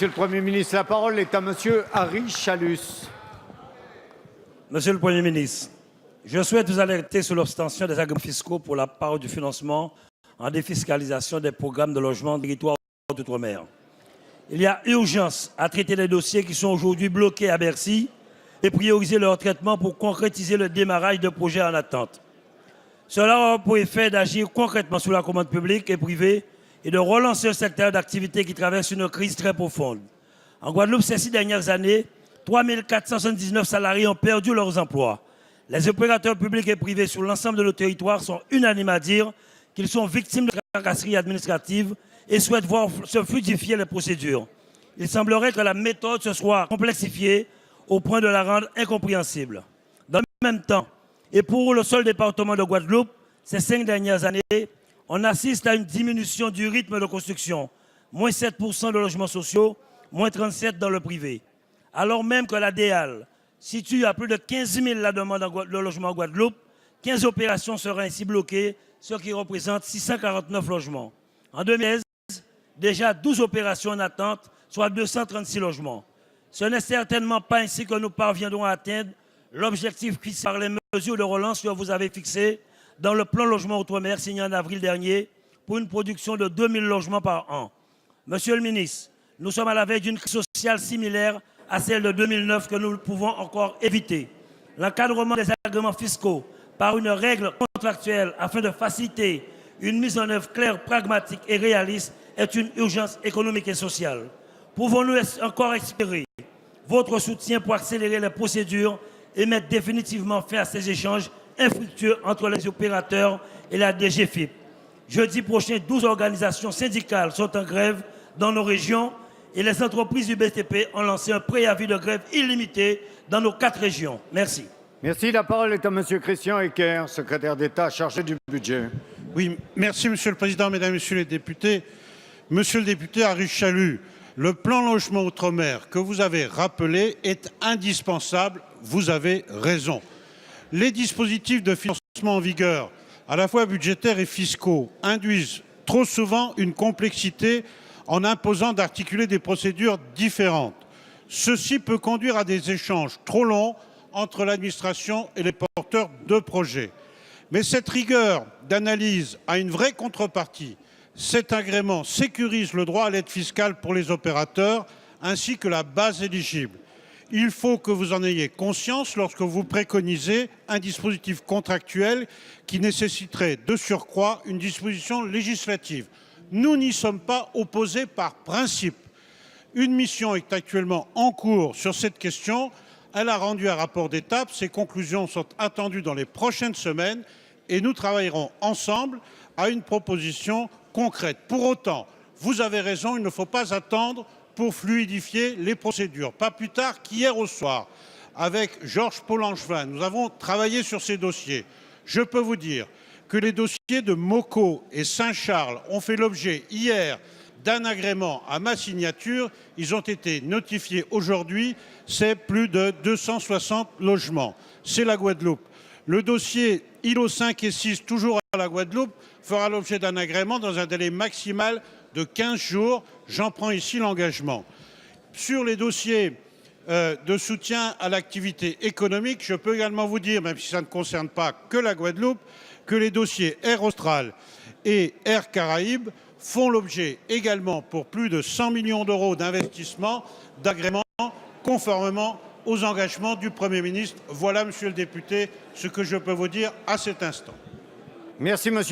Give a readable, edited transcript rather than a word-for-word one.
Monsieur le Premier ministre, la parole est à Monsieur Harry Chalus. Monsieur le Premier ministre, je souhaite vous alerter sur l'obtention des agréments fiscaux pour la part du financement en défiscalisation des programmes de logement de territoire d'outre-mer. Il y a urgence à traiter les dossiers qui sont aujourd'hui bloqués à Bercy et prioriser leur traitement pour concrétiser le démarrage de projets en attente. Cela aura pour effet d'agir concrètement sur la commande publique et privée et de relancer un secteur d'activité qui traverse une crise très profonde. En Guadeloupe, ces 6 dernières années, 3 479 salariés ont perdu leurs emplois. Les opérateurs publics et privés sur l'ensemble de nos territoires sont unanimes à dire qu'ils sont victimes de tracasseries administratives et souhaitent voir se fluidifier les procédures. Il semblerait que la méthode se soit complexifiée au point de la rendre incompréhensible. Dans le même temps, et pour le seul département de Guadeloupe, ces 5 dernières années, on assiste à une diminution du rythme de construction, moins 7% de logements sociaux, moins 37% dans le privé. Alors même que la DEAL situe à plus de 15 000 la demande de logement en Guadeloupe, 15 opérations seraient ainsi bloquées, ce qui représente 649 logements. En 2016, déjà 12 opérations en attente, soit 236 logements. Ce n'est certainement pas ainsi que nous parviendrons à atteindre l'objectif fixé par les mesures de relance que vous avez fixées dans le plan logement outre-mer signé en avril dernier pour une production de 2000 logements par an. Monsieur le ministre, nous sommes à la veille d'une crise sociale similaire à celle de 2009 que nous pouvons encore éviter. L'encadrement des agréments fiscaux par une règle contractuelle afin de faciliter une mise en œuvre claire, pragmatique et réaliste est une urgence économique et sociale. Pouvons-nous encore espérer votre soutien pour accélérer les procédures et mettre définitivement fin à ces échanges infructueux entre les opérateurs et la DGFiP? Jeudi prochain, 12 organisations syndicales sont en grève dans nos régions et les entreprises du BTP ont lancé un préavis de grève illimité dans nos 4 régions. Merci. Merci. La parole est à Monsieur Christian Ecker, secrétaire d'État chargé du budget. Oui, merci Monsieur le Président, Mesdames et Messieurs les députés. Monsieur le député Harry Chalus, le plan logement outre-mer que vous avez rappelé est indispensable. Vous avez raison. Les dispositifs de financement en vigueur, à la fois budgétaires et fiscaux, induisent trop souvent une complexité en imposant d'articuler des procédures différentes. Ceci peut conduire à des échanges trop longs entre l'administration et les porteurs de projets. Mais cette rigueur d'analyse a une vraie contrepartie. Cet agrément sécurise le droit à l'aide fiscale pour les opérateurs ainsi que la base éligible. Il faut que vous en ayez conscience lorsque vous préconisez un dispositif contractuel qui nécessiterait de surcroît une disposition législative. Nous n'y sommes pas opposés par principe. Une mission est actuellement en cours sur cette question. Elle a rendu un rapport d'étape. Ses conclusions sont attendues dans les prochaines semaines et nous travaillerons ensemble à une proposition concrète. Pour autant, vous avez raison, il ne faut pas attendre pour fluidifier les procédures. Pas plus tard qu'hier au soir, avec Georges Paul-Langevin, nous avons travaillé sur ces dossiers. Je peux vous dire que les dossiers de Moko et Saint-Charles ont fait l'objet hier d'un agrément à ma signature. Ils ont été notifiés aujourd'hui. C'est plus de 260 logements. C'est la Guadeloupe. Le dossier îlots 5 et 6, toujours à la Guadeloupe, fera l'objet d'un agrément dans un délai maximal de 15 jours. J'en prends ici l'engagement. Sur les dossiers de soutien à l'activité économique, je peux également vous dire, même si ça ne concerne pas que la Guadeloupe, que les dossiers Air Austral et Air Caraïbes font l'objet également pour plus de 100 millions d'euros d'investissement d'agréments conformément aux engagements du Premier ministre. Voilà, Monsieur le député, ce que je peux vous dire à cet instant. Merci, Monsieur.